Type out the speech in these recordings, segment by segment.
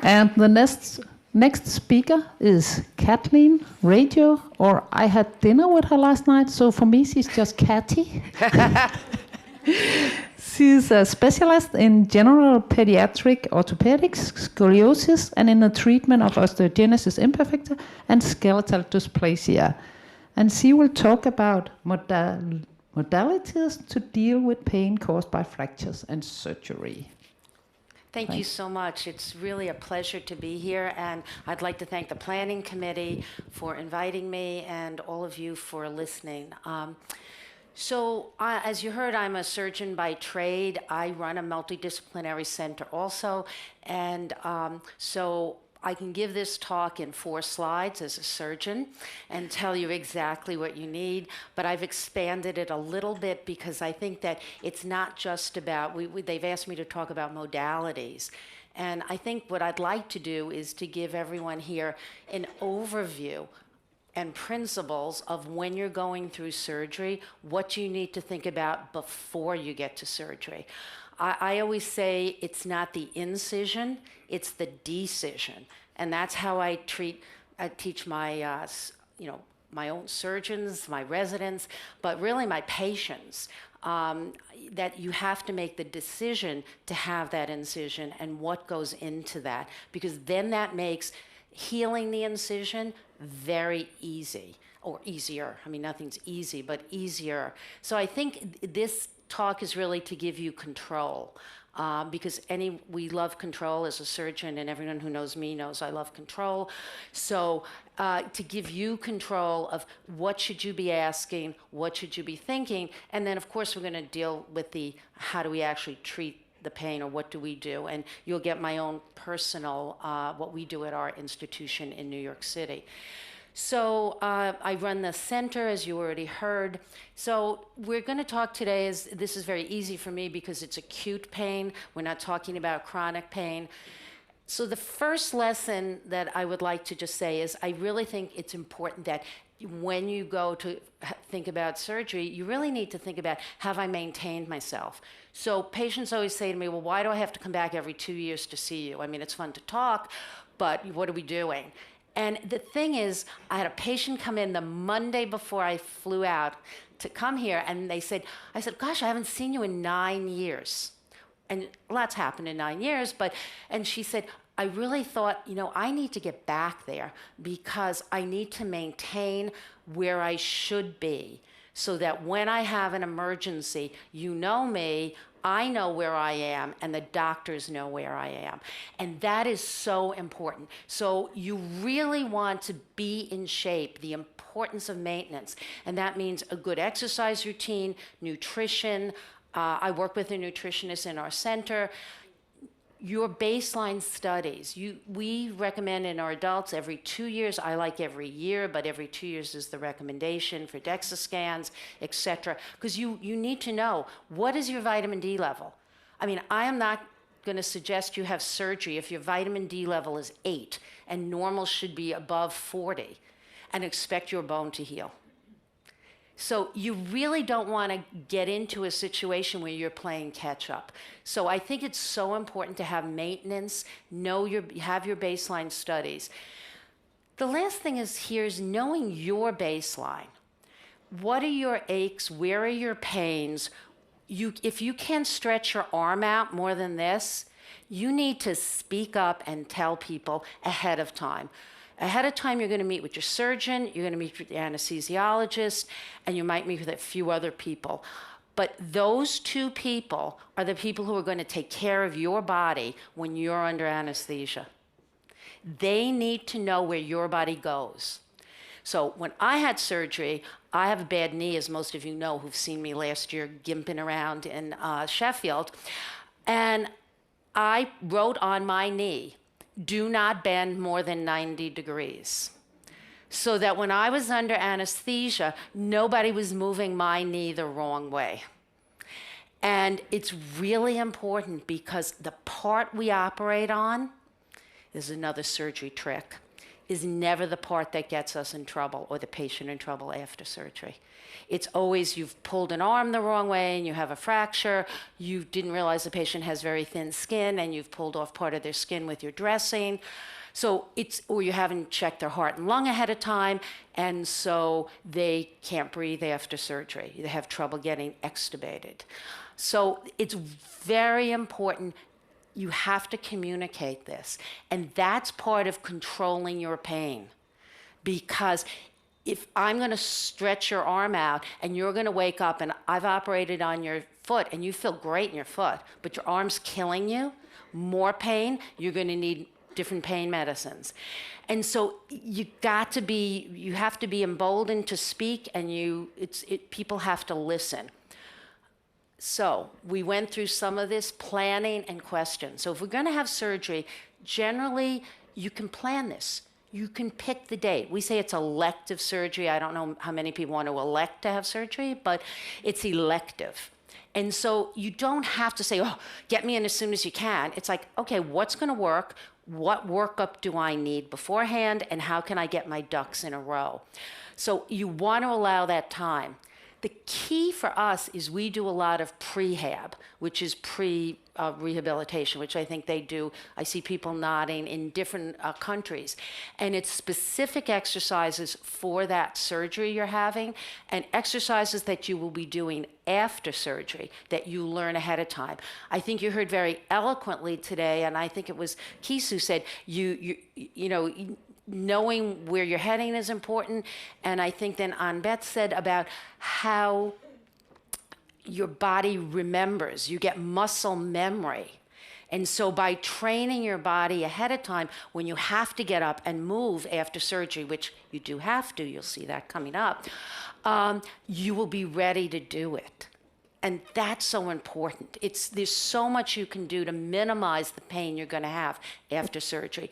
And the next speaker is Cathy Raggio, or I had dinner with her last night, so for me she's just Cathy. She's a specialist in general pediatric orthopedics, scoliosis, and in the treatment of osteogenesis imperfecta and skeletal dysplasia. And she will talk about modalities to deal with pain caused by fractures and surgery. Thank you so much. It's really a pleasure to be here, and I'd like to thank the planning committee for inviting me and all of you for listening. As you heard, I'm a surgeon by trade. I run a multidisciplinary center also, and so I can give this talk in 4 slides as a surgeon and tell you exactly what you need, but I've expanded it a little bit because I think that it's not just about, they've asked me to talk about modalities. And I think what I'd like to do is to give everyone here an overview and principles of when you're going through surgery, what you need to think about before you get to surgery. I always say it's not the incision, it's the decision. And that's how I teach my, my own surgeons, my residents, but really my patients, that you have to make the decision to have that incision and what goes into that, because then that makes healing the incision very easy, or easier. I mean, nothing's easy, but easier. So I think this talk is really to give you control, because we love control as a surgeon, and everyone who knows me knows I love control. So to give you control of what should you be asking, what should you be thinking, and then of course we're going to deal with the how do we actually treat the pain, or what do we do, and you'll get my own personal, what we do at our institution in New York City. So I run the center, as you already heard. So we're going to talk today, this is very easy for me because it's acute pain. We're not talking about chronic pain. So the first lesson that I would like to just say is I really think it's important that when you go to think about surgery, you really need to think about, have I maintained myself? So patients always say to me, well, why do I have to come back every 2 years to see you? I mean, it's fun to talk, but what are we doing? And the thing is, I had a patient come in the Monday before I flew out to come here, and I said, gosh, I haven't seen you in 9 years. And lots happened in 9 years, and she said, I really thought, I need to get back there because I need to maintain where I should be so that when I have an emergency, you know me, I know where I am, and the doctors know where I am. And that is so important. So you really want to be in shape, the importance of maintenance. And that means a good exercise routine, nutrition. I work with a nutritionist in our center. Your baseline studies, we recommend in our adults every 2 years. I like every year, but every 2 years is the recommendation for DEXA scans, et cetera. Because you need to know, what is your vitamin D level? I mean, I am not going to suggest you have surgery if your vitamin D level is 8 and normal should be above 40 and expect your bone to heal. So you really don't want to get into a situation where you're playing catch up. So I think it's so important to have maintenance, have your baseline studies. The last thing is knowing your baseline. What are your aches? Where are your pains? If you can't stretch your arm out more than this, you need to speak up and tell people ahead of time. Ahead of time, you're going to meet with your surgeon, you're going to meet with the anesthesiologist, and you might meet with a few other people. But those 2 people are the people who are going to take care of your body when you're under anesthesia. They need to know where your body goes. So when I had surgery, I have a bad knee, as most of you know who've seen me last year gimping around in Sheffield. And I wrote on my knee, do not bend more than 90 degrees. So that when I was under anesthesia, nobody was moving my knee the wrong way. And it's really important because the part we operate on is another surgery trick. is never the part that gets us in trouble or the patient in trouble after surgery. It's always you've pulled an arm the wrong way and you have a fracture, you didn't realize the patient has very thin skin and you've pulled off part of their skin with your dressing. So or you haven't checked their heart and lung ahead of time, and so they can't breathe after surgery. They have trouble getting extubated. So it's very important. You have to communicate this, and that's part of controlling your pain. Because if I'm going to stretch your arm out and you're going to wake up and I've operated on your foot and you feel great in your foot, but your arm's killing you, more pain, you're going to need different pain medicines. And so you have to be emboldened to speak, and people have to listen. So we went through some of this planning and questions. So if we're going to have surgery, generally you can plan this. You can pick the date. We say it's elective surgery. I don't know how many people want to elect to have surgery, but it's elective. And so you don't have to say, oh, get me in as soon as you can. It's like, okay, what's going to work? What workup do I need beforehand? And how can I get my ducks in a row? So you want to allow that time. The key for us is we do a lot of prehab, which is pre-rehabilitation, which I think they do. I see people nodding in different countries. And it's specific exercises for that surgery you're having, and exercises that you will be doing after surgery that you learn ahead of time. I think you heard very eloquently today, and I think it was Kees who said, knowing where you're heading is important. And I think then Annbeth said about how your body remembers. You get muscle memory. And so by training your body ahead of time, when you have to get up and move after surgery, which you do have to, you'll see that coming up, you will be ready to do it. And that's so important. There's so much you can do to minimize the pain you're going to have after surgery.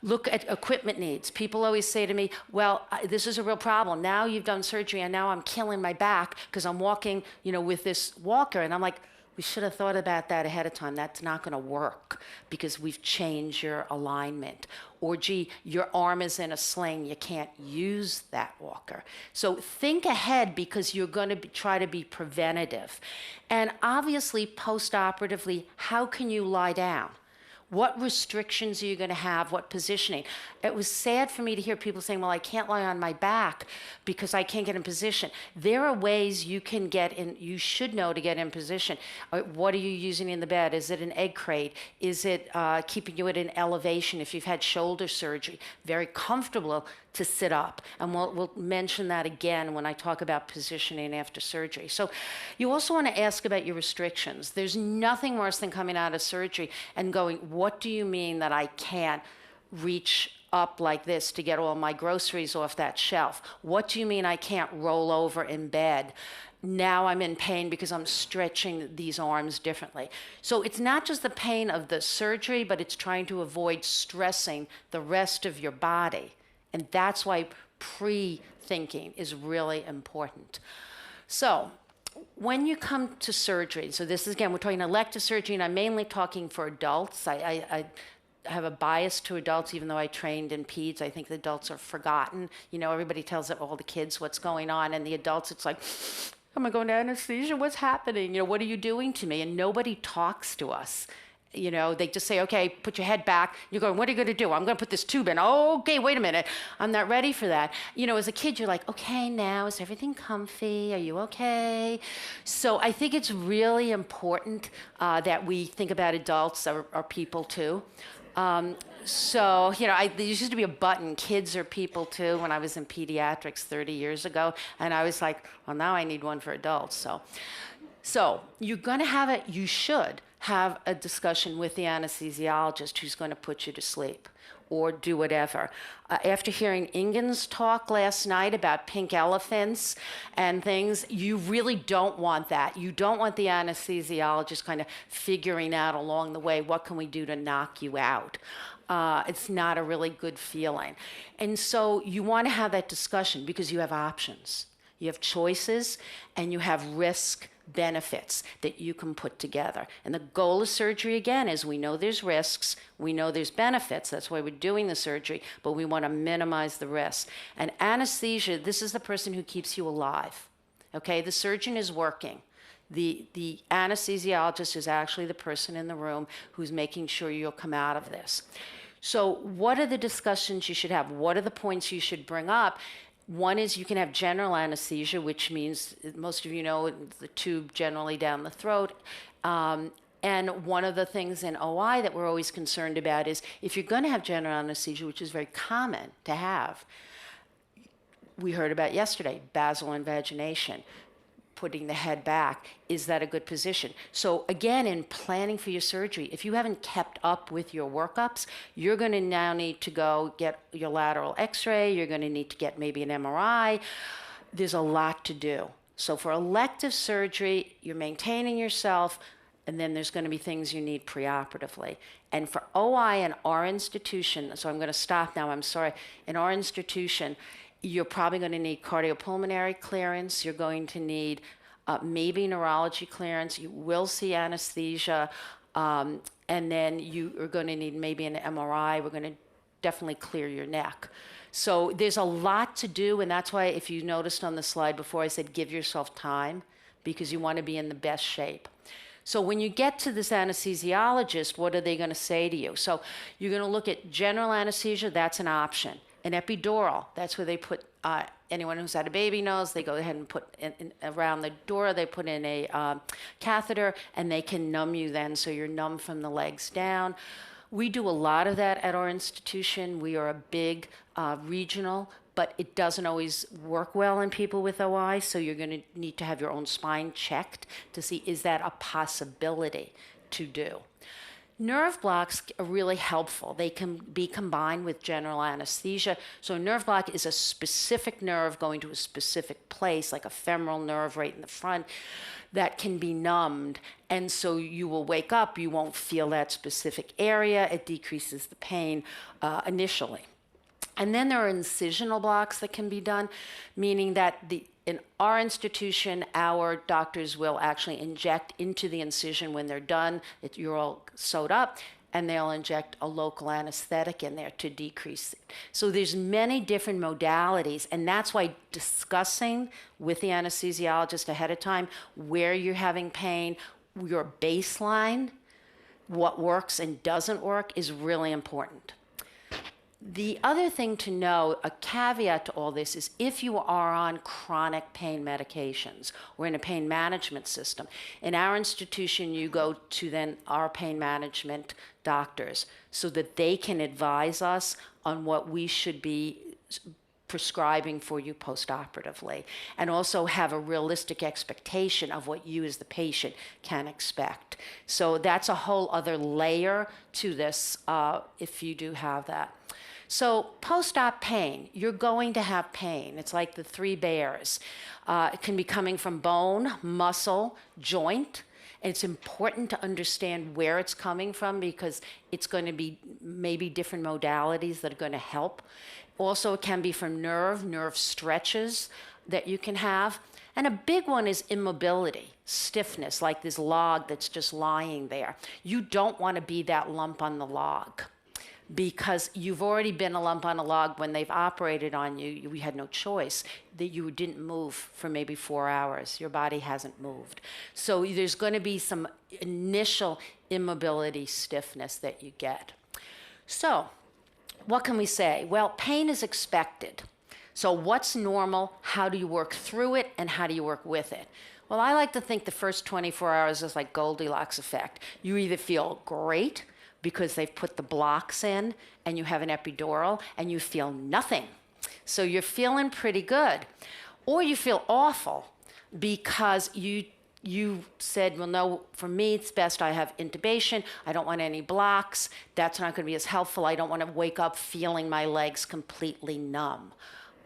Look at equipment needs. People always say to me, well, this is a real problem. Now you've done surgery and now I'm killing my back because I'm walking, with this walker. And I'm like, we should have thought about that ahead of time. That's not going to work because we've changed your alignment. Or, gee, your arm is in a sling. You can't use that walker. So think ahead because you're going to try to be preventative. And obviously, post-operatively, how can you lie down? What restrictions are you going to have? What positioning? It was sad for me to hear people saying, well, I can't lie on my back because I can't get in position. There are ways you can get in, you should know to get in position. What are you using in the bed? Is it an egg crate? Is it keeping you at an elevation if you've had shoulder surgery? Very comfortable to sit up. And we'll mention that again when I talk about positioning after surgery. So you also want to ask about your restrictions. There's nothing worse than coming out of surgery and going, what do you mean that I can't reach up like this to get all my groceries off that shelf? What do you mean I can't roll over in bed? Now I'm in pain because I'm stretching these arms differently. So it's not just the pain of the surgery, but it's trying to avoid stressing the rest of your body. And that's why pre-thinking is really important. So when you come to surgery, so this is, again, we're talking elective surgery, and I'm mainly talking for adults. I have a bias to adults, even though I trained in peds. I think the adults are forgotten. Everybody tells all the kids what's going on, and the adults, it's like, am I going to anesthesia? What's happening? What are you doing to me? And nobody talks to us. They just say, okay, put your head back. You're going, what are you going to do? I'm going to put this tube in. Oh, okay, wait a minute. I'm not ready for that. As a kid, you're like, okay, now is everything comfy? Are you okay? So I think it's really important that we think about adults or people too. So, there used to be a button, kids are people too, when I was in pediatrics 30 years ago. And I was like, well, now I need one for adults. So you're going to you should have a discussion with the anesthesiologist who's going to put you to sleep or do whatever. After hearing Ingen's talk last night about pink elephants and things, you really don't want that. You don't want the anesthesiologist kind of figuring out along the way, what can we do to knock you out? It's not a really good feeling. And so you want to have that discussion because you have options. You have choices, and you have risk benefits that you can put together. And the goal of surgery, again, is we know there's risks, we know there's benefits, that's why we're doing the surgery, but we want to minimize the risks. And anesthesia, this is the person who keeps you alive. Okay, the surgeon is working. The anesthesiologist is actually the person in the room who's making sure you'll come out of this. So what are the discussions you should have? What are the points you should bring up? One is you can have general anesthesia, which means, most of you know, the tube generally down the throat. And one of the things in OI that we're always concerned about is if you're going to have general anesthesia, which is very common to have, we heard about yesterday, basal invagination, putting the head back. Is that a good position? So again, in planning for your surgery, if you haven't kept up with your workups, you're going to now need to go get your lateral x-ray, you're going to need to get maybe an MRI. There's a lot to do. So for elective surgery, you're maintaining yourself, and then there's going to be things you need preoperatively. And for OI in our institution, so I'm going to stop now, I'm sorry, in our institution, you're probably going to need cardiopulmonary clearance. You're going to need maybe neurology clearance. You will see anesthesia. And then you are going to need maybe an MRI. We're going to definitely clear your neck. So there's a lot to do. And that's why, if you noticed on the slide before, I said give yourself time, because you want to be in the best shape. So when you get to this anesthesiologist, what are they going to say to you? So you're going to look at general anesthesia. That's an option. An epidural, that's where they put, anyone who's had a baby knows, they go ahead and put in around the door, they put in a catheter, and they can numb you then, so you're numb from the legs down. We do a lot of that at our institution. We are a big regional, but it doesn't always work well in people with OI, so you're going to need to have your own spine checked to see, is that a possibility to do? Nerve blocks are really helpful. They can be combined with general anesthesia. So a nerve block is a specific nerve going to a specific place, like a femoral nerve right in the front, that can be numbed. And so you will wake up, you won't feel that specific area. It decreases the pain initially. And then there are incisional blocks that can be done, meaning that in our institution, our doctors will actually inject into the incision when they're done. You're all sewed up, and they'll inject a local anesthetic in there to decrease it. So there's many different modalities, and that's why discussing with the anesthesiologist ahead of time where you're having pain, your baseline, what works and doesn't work is really important. The other thing to know, a caveat to all this, is if you are on chronic pain medications or in a pain management system, in our institution you go to then our pain management doctors so that they can advise us on what we should be prescribing for you postoperatively, and also have a realistic expectation of what you as the patient can expect. So that's a whole other layer to this if you do have that. So post-op pain, you're going to have pain. It's like the three bears. It can be coming from bone, muscle, joint. And it's important to understand where it's coming from, because it's going to be maybe different modalities that are going to help. Also, it can be from nerve stretches that you can have. And a big one is immobility, stiffness, like this log that's just lying there. You don't want to be that lump on the log, because you've already been a lump on a log when they've operated on you. We had no choice, that you didn't move for maybe 4 hours. Your body hasn't moved. So there's going to be some initial immobility, stiffness that you get. So what can we say? Well, pain is expected. So what's normal? How do you work through it, and how do you work with it? Well, I like to think the first 24 hours is like Goldilocks effect. You either feel great, because they've put the blocks in and you have an epidural, and you feel nothing. So you're feeling pretty good. Or you feel awful because you said, well, no, for me, it's best I have intubation. I don't want any blocks. That's not going to be as helpful. I don't want to wake up feeling my legs completely numb.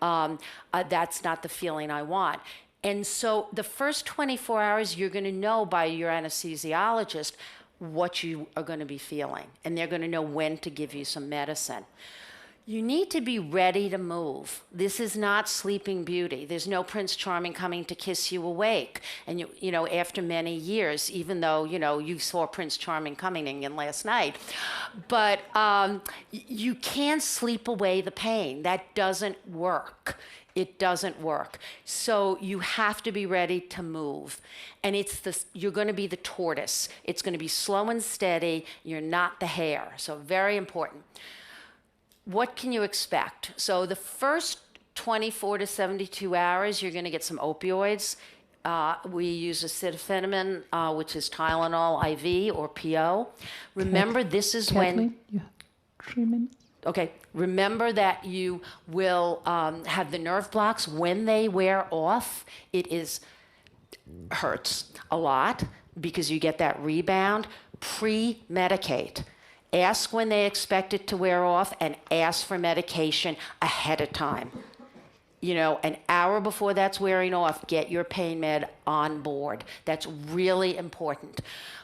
That's not the feeling I want. And so the first 24 hours, you're going to know by your anesthesiologist what you are going to be feeling, and they're going to know when to give you some medicine. You need to be ready to move. This is not Sleeping Beauty. There's no Prince Charming coming to kiss you awake. And you know, after many years, even though, you know, you saw Prince Charming coming in last night, but you can't sleep away the pain. That doesn't work. It doesn't work. So you have to be ready to move. And you're going to be the tortoise. It's going to be slow and steady. You're not the hare. So very important. What can you expect? So the first 24 to 72 hours, you're going to get some opioids. We use acetaminophen, which is Tylenol IV or PO. Remember, this is Kathleen, you have 3 minutes. Okay, remember that you will have the nerve blocks. When they wear off, hurts a lot because you get that rebound. Pre-medicate. Ask when they expect it to wear off and ask for medication ahead of time. You know, an hour before that's wearing off, get your pain med on board. That's really important.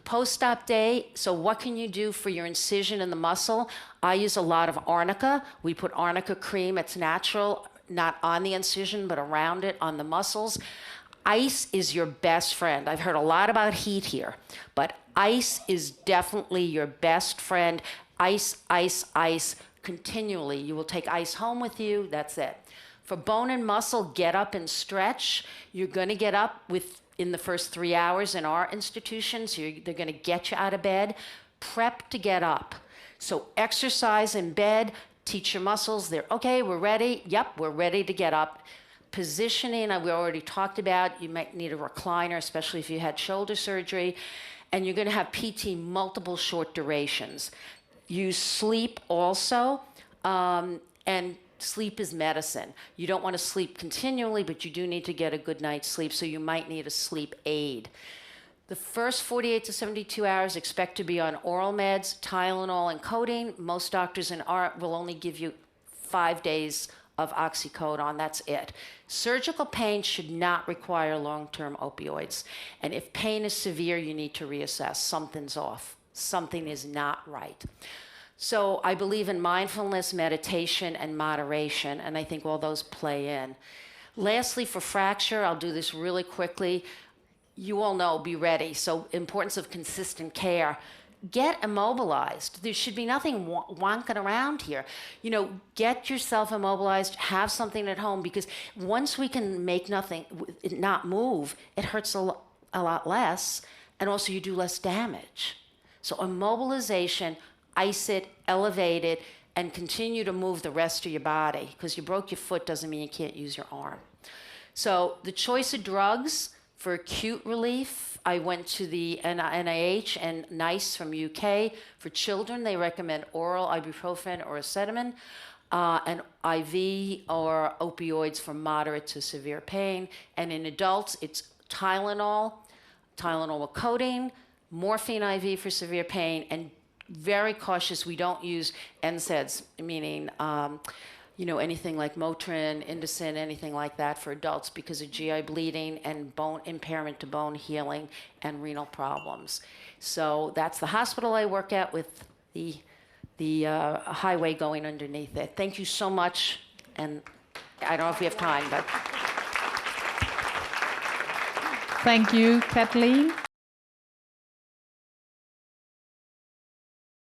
Post-op day, so what can you do for your incision in the muscle? I use a lot of arnica. We put arnica cream. It's natural, not on the incision, but around it on the muscles. Ice is your best friend. I've heard a lot about heat here, but ice is definitely your best friend. Ice, ice, ice, continually. You will take ice home with you. That's it. For bone and muscle, get up and stretch. You're going to get up in the first 3 hours in our institutions. They're going to get you out of bed. Prep to get up. So exercise in bed, teach your muscles. Okay, we're ready. Yep, we're ready to get up. Positioning, we already talked about. You might need a recliner, especially if you had shoulder surgery. And you're going to have PT multiple short durations. Use sleep also, and sleep is medicine. You don't want to sleep continually, but you do need to get a good night's sleep, so you might need a sleep aid. The first 48 to 72 hours, expect to be on oral meds, Tylenol and codeine. Most doctors will only give you 5 days of oxycodone, that's it. Surgical pain should not require long-term opioids. And if pain is severe, you need to reassess. Something's off. Something is not right. So I believe in mindfulness, meditation, and moderation, and I think all those play in. Lastly, for fracture, I'll do this really quickly. You all know, be ready. So importance of consistent care. Get immobilized. There should be nothing wonking around here. You know, get yourself immobilized, have something at home, because once we can make it not move, it hurts a lot less, and also you do less damage. So immobilization, ice it, elevate it, and continue to move the rest of your body, because you broke your foot doesn't mean you can't use your arm. So the choice of drugs for acute relief, I went to the NIH and NICE from UK. For children, they recommend oral ibuprofen or acetaminophen, and IV or opioids for moderate to severe pain. And in adults, it's Tylenol with codeine, morphine IV for severe pain, and very cautious, we don't use NSAIDs, meaning you know, anything like Motrin, Indocin, anything like that for adults because of GI bleeding and bone impairment to bone healing and renal problems. So that's the hospital I work at with the highway going underneath it. Thank you so much, and I don't know if we have time, but. Thank you, Kathleen.